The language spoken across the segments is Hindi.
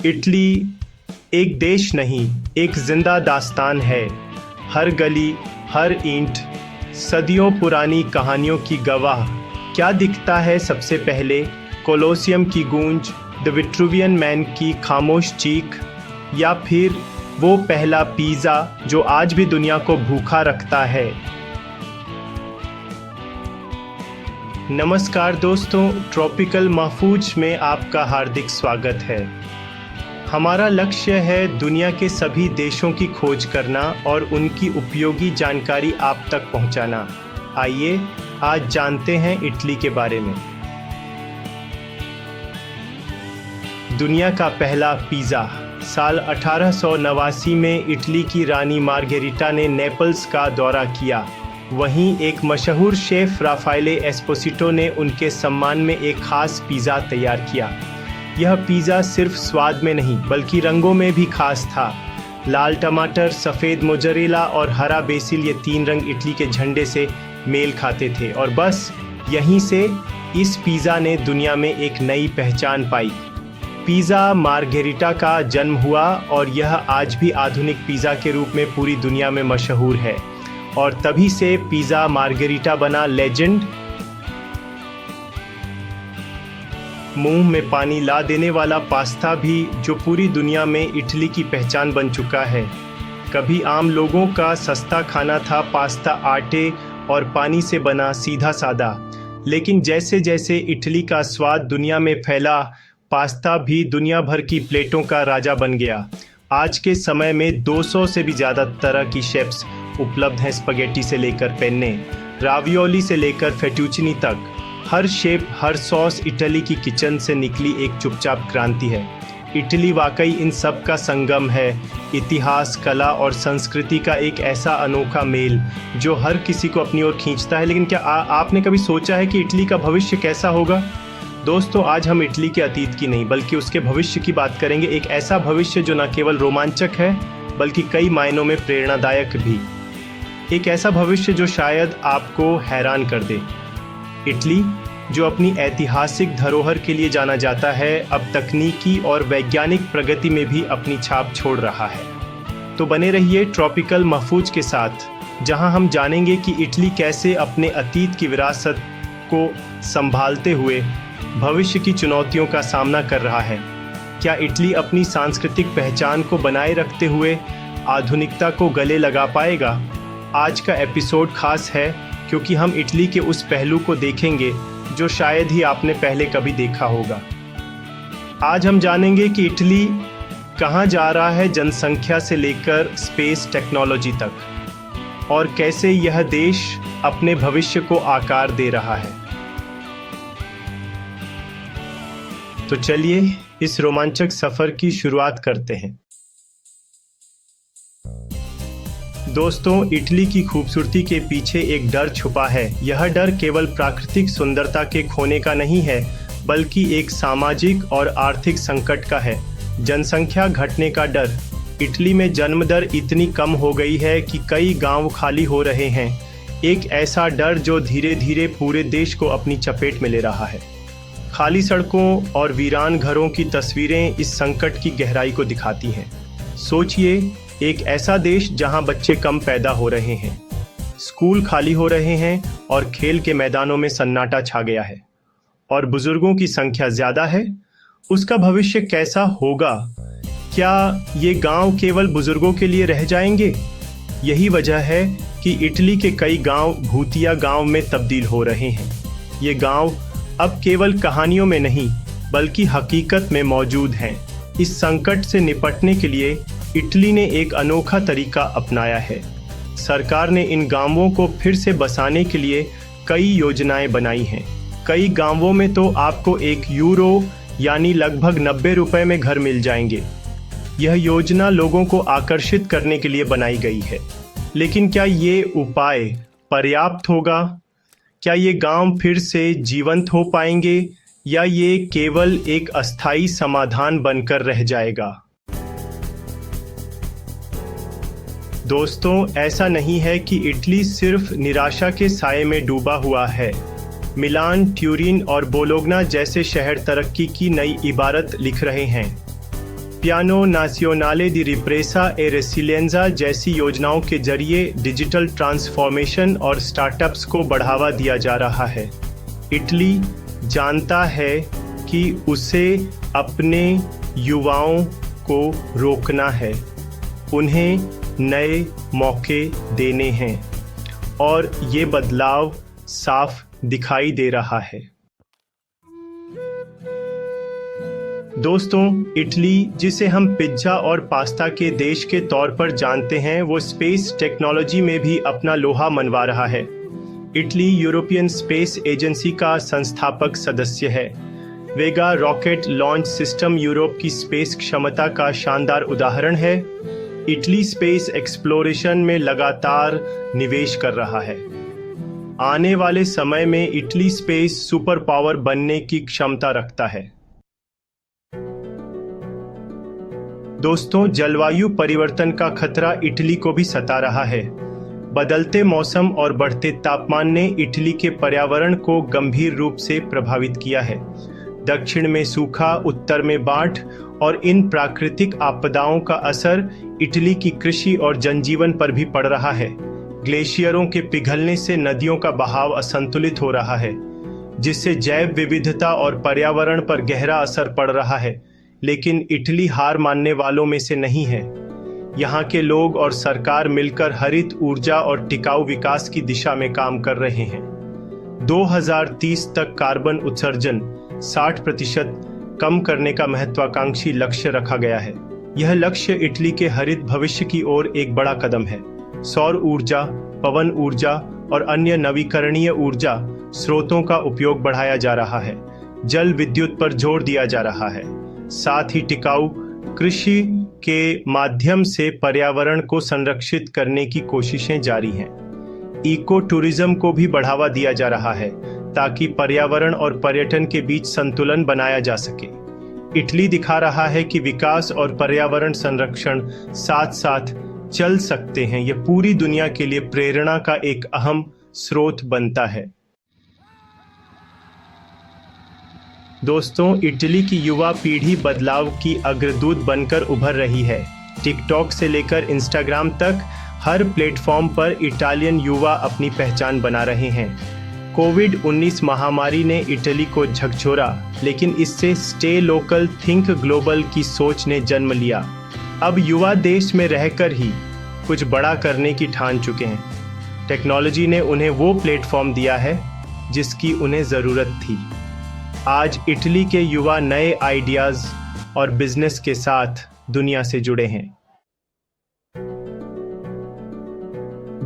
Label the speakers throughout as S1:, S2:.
S1: इटली एक देश नहीं, एक जिंदा दास्तान है। हर गली, हर ईंट सदियों पुरानी कहानियों की गवाह। क्या दिखता है सबसे पहले? कोलोसियम की गूंज, द विट्रुवियन मैन की खामोश चीख, या फिर वो पहला पिज़्ज़ा जो आज भी दुनिया को भूखा रखता है? नमस्कार दोस्तों, ट्रॉपिकल महफूज में आपका हार्दिक स्वागत है। हमारा लक्ष्य है दुनिया के सभी देशों की खोज करना और उनकी उपयोगी जानकारी आप तक पहुंचाना। आइए आज जानते हैं इटली के बारे में। दुनिया का पहला पिज़्ज़ा। साल 1889 में इटली की रानी मार्गेरिटा ने नेपल्स का दौरा किया। वहीं एक मशहूर शेफ राफाएले एस्पोसिटो ने उनके सम्मान में एक खास पिज़्ज़ा तैयार किया। यह पिज़्ज़ा सिर्फ स्वाद में नहीं बल्कि रंगों में भी खास था। लाल टमाटर, सफ़ेद मोज़रेला और हरा बेसिल, ये तीन रंग इटली के झंडे से मेल खाते थे और बस यहीं से इस पिज़्ज़ा ने दुनिया में एक नई पहचान पाई। पिज़्ज़ा मार्गेरिटा का जन्म हुआ और यह आज भी आधुनिक पिज़्ज़ा के रूप में पूरी दुनिया में मशहूर है। और तभी से पिज़्ज़ा मार्गेरिटा बना लेजेंड। मुंह में पानी ला देने वाला पास्ता भी जो पूरी दुनिया में इटली की पहचान बन चुका है। कभी आम लोगों का सस्ता खाना था पास्ता, आटे और पानी से बना, सीधा सादा। लेकिन जैसे जैसे इटली का स्वाद दुनिया में फैला, पास्ता भी दुनिया भर की प्लेटों का राजा बन गया। आज के समय में 200 से भी ज़्यादा तरह की शेप्स उपलब्ध हैं। स्पगेटी से लेकर पेन्ने, रावियोली से लेकर फेटुचिनी तक। हर शेप, हर सॉस इटली की किचन से निकली एक चुपचाप क्रांति है। इटली वाकई इन सब का संगम है। इतिहास, कला और संस्कृति का एक ऐसा अनोखा मेल जो हर किसी को अपनी ओर खींचता है। लेकिन क्या आपने कभी सोचा है कि इटली का भविष्य कैसा होगा? दोस्तों, आज हम इटली के अतीत की नहीं बल्कि उसके भविष्य की बात करेंगे। एक ऐसा भविष्य जो न केवल रोमांचक है बल्कि कई मायनों में प्रेरणादायक भी। एक ऐसा भविष्य जो शायद आपको हैरान कर दे। इटली जो अपनी ऐतिहासिक धरोहर के लिए जाना जाता है, अब तकनीकी और वैज्ञानिक प्रगति में भी अपनी छाप छोड़ रहा है। तो बने रहिए ट्रॉपिकल महफूज के साथ, जहां हम जानेंगे कि इटली कैसे अपने अतीत की विरासत को संभालते हुए भविष्य की चुनौतियों का सामना कर रहा है। क्या इटली अपनी सांस्कृतिक पहचान को बनाए रखते हुए आधुनिकता को गले लगा पाएगा? आज का एपिसोड खास है क्योंकि हम इटली के उस पहलू को देखेंगे जो शायद ही आपने पहले कभी देखा होगा। आज हम जानेंगे कि इटली कहाँ जा रहा है जनसंख्या से लेकर स्पेस टेक्नोलॉजी तक, और कैसे यह देश अपने भविष्य को आकार दे रहा है। तो चलिए इस रोमांचक सफर की शुरुआत करते हैं। दोस्तों, इटली की खूबसूरती के पीछे एक डर छुपा है। यह डर केवल प्राकृतिक सुंदरता के खोने का नहीं है बल्कि एक सामाजिक और आर्थिक संकट का है। जनसंख्या घटने का डर। इटली में जन्म दर इतनी कम हो गई है कि कई गांव खाली हो रहे हैं। एक ऐसा डर जो धीरे धीरे पूरे देश को अपनी चपेट में ले रहा है। खाली सड़कों और वीरान घरों की तस्वीरें इस संकट की गहराई को दिखाती हैं। सोचिए, एक ऐसा देश जहां बच्चे कम पैदा हो रहे हैं, स्कूल खाली हो रहे हैं और खेल के मैदानों में सन्नाटा छा गया है, और बुजुर्गों की संख्या ज़्यादा है। उसका भविष्य कैसा होगा? क्या ये गांव केवल बुजुर्गों के लिए रह जाएंगे? यही वजह है कि इटली के कई गांव भूतिया गांव में तब्दील हो रहे हैं। ये गांव अब केवल कहानियों में नहीं बल्कि हकीकत में मौजूद हैं। इस संकट से निपटने के लिए इटली ने एक अनोखा तरीका अपनाया है। सरकार ने इन गांवों को फिर से बसाने के लिए कई योजनाएं बनाई हैं। कई गांवों में तो आपको €1 यानी लगभग 90 रुपए में घर मिल जाएंगे। यह योजना लोगों को आकर्षित करने के लिए बनाई गई है। लेकिन क्या ये उपाय पर्याप्त होगा? क्या ये गांव फिर से जीवंत हो पाएंगे या ये केवल एक अस्थायी समाधान बनकर रह जाएगा? दोस्तों, ऐसा नहीं है कि इटली सिर्फ निराशा के साए में डूबा हुआ है। मिलान, ट्यूरिन और बोलोग्ना जैसे शहर तरक्की की नई इबारत लिख रहे हैं। पियानो नासियोनाले दी रिप्रेसा ए रेसिलिएंजा जैसी योजनाओं के जरिए डिजिटल ट्रांसफॉर्मेशन और स्टार्टअप्स को बढ़ावा दिया जा रहा है। इटली जानता है कि उसे अपने युवाओं को रोकना है, उन्हें नए मौके देने हैं और ये बदलाव साफ दिखाई दे रहा है। दोस्तों, इटली जिसे हम पिज्जा और पास्ता के देश के तौर पर जानते हैं, वो स्पेस टेक्नोलॉजी में भी अपना लोहा मनवा रहा है। इटली यूरोपियन स्पेस एजेंसी का संस्थापक सदस्य है। वेगा रॉकेट लॉन्च सिस्टम यूरोप की स्पेस क्षमता का शानदार उदाहरण है। इटली स्पेस एक्सप्लोरेशन में लगातार निवेश कर रहा है। आने वाले समय में इटली स्पेस सुपर पावर बनने की क्षमता रखता है। दोस्तों, जलवायु परिवर्तन का खतरा इटली को भी सता रहा है। बदलते मौसम और बढ़ते तापमान ने इटली के पर्यावरण को गंभीर रूप से प्रभावित किया है। दक्षिण में सूखा, उत्तर में बाढ़ और इन प्राकृतिक आपदाओं का असर इटली की कृषि और जनजीवन पर भी पड़ रहा है। ग्लेशियरों के पिघलने से नदियों का बहाव असंतुलित हो रहा है, जिससे जैव विविधता और पर्यावरण पर गहरा असर पड़ रहा है। लेकिन इटली हार मानने वालों में से नहीं है। यहाँ के लोग और सरकार मिलकर हरित ऊर्जा और टिकाऊ विकास की दिशा में काम कर रहे हैं। 2030 तक कार्बन उत्सर्जन 60% कम करने का महत्वाकांक्षी लक्ष्य रखा गया है। यह लक्ष्य इटली के हरित भविष्य की ओर एक बड़ा कदम है। सौर ऊर्जा, पवन ऊर्जा और अन्य नवीकरणीय ऊर्जा स्रोतों का उपयोग बढ़ाया जा रहा है। जल विद्युत पर जोर दिया जा रहा है। साथ ही टिकाऊ कृषि के माध्यम से पर्यावरण को संरक्षित करने की कोशिशें जारी हैं। इको टूरिज्म को भी बढ़ावा दिया जा रहा है ताकि पर्यावरण और पर्यटन के बीच संतुलन बनाया जा सके। इटली दिखा रहा है कि विकास और पर्यावरण संरक्षण साथ साथ चल सकते हैं। यह पूरी दुनिया के लिए प्रेरणा का एक अहम स्रोत बनता है। दोस्तों, इटली की युवा पीढ़ी बदलाव की अग्रदूत बनकर उभर रही है। टिकटॉक से लेकर इंस्टाग्राम तक हर प्लेटफॉर्म पर इटालियन युवा अपनी पहचान बना रहे हैं। कोविड-19 महामारी ने इटली को झकझोरा, लेकिन इससे स्टे लोकल थिंक ग्लोबल की सोच ने जन्म लिया। अब युवा देश में रहकर ही कुछ बड़ा करने की ठान चुके हैं। टेक्नोलॉजी ने उन्हें वो प्लेटफॉर्म दिया है जिसकी उन्हें ज़रूरत थी। आज इटली के युवा नए आइडियाज़ और बिजनेस के साथ दुनिया से जुड़े हैं।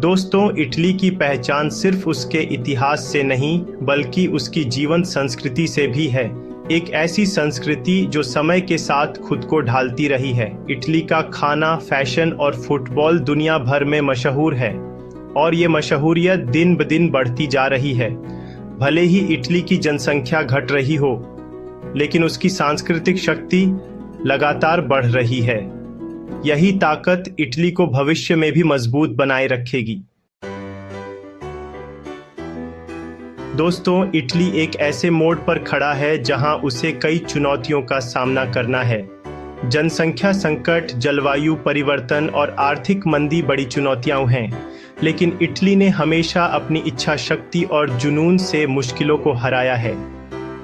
S1: दोस्तों, इटली की पहचान सिर्फ उसके इतिहास से नहीं बल्कि उसकी जीवंत संस्कृति से भी है। एक ऐसी संस्कृति जो समय के साथ खुद को ढालती रही है। इटली का खाना, फैशन और फुटबॉल दुनिया भर में मशहूर है और ये मशहूरियत दिन ब दिन बढ़ती जा रही है। भले ही इटली की जनसंख्या घट रही हो, लेकिन उसकी सांस्कृतिक शक्ति लगातार बढ़ रही है। यही ताकत इटली को भविष्य में भी मजबूत बनाए रखेगी। दोस्तों, इटली एक ऐसे मोड़ पर खड़ा है जहां उसे कई चुनौतियों का सामना करना है। जनसंख्या संकट, जलवायु परिवर्तन और आर्थिक मंदी बड़ी चुनौतियां हैं, लेकिन इटली ने हमेशा अपनी इच्छा शक्ति और जुनून से मुश्किलों को हराया है।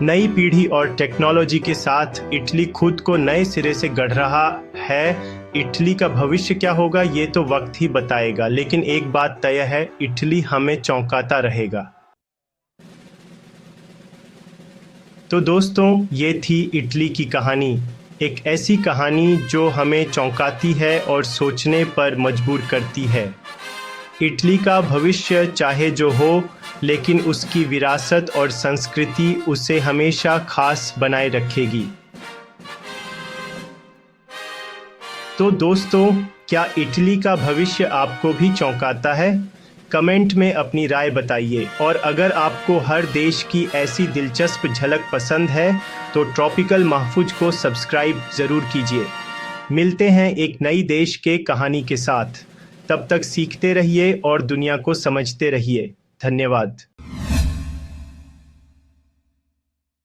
S1: नई पीढ़ी और टेक्नोलॉजी के साथ इटली खुद को नए सिरे से गढ़ रहा है। इटली का भविष्य क्या होगा ये तो वक्त ही बताएगा, लेकिन एक बात तय है, इटली हमें चौंकाता रहेगा। तो दोस्तों, ये थी इटली की कहानी। एक ऐसी कहानी जो हमें चौंकाती है और सोचने पर मजबूर करती है। इटली का भविष्य चाहे जो हो, लेकिन उसकी विरासत और संस्कृति उसे हमेशा खास बनाए रखेगी। तो दोस्तों, क्या इटली का भविष्य आपको भी चौंकाता है? कमेंट में अपनी राय बताइए। और अगर आपको हर देश की ऐसी दिलचस्प झलक पसंद है तो ट्रॉपिकल महफूज को सब्सक्राइब ज़रूर कीजिए। मिलते हैं एक नई देश के कहानी के साथ। तब तक सीखते रहिए और दुनिया को समझते रहिए। धन्यवाद।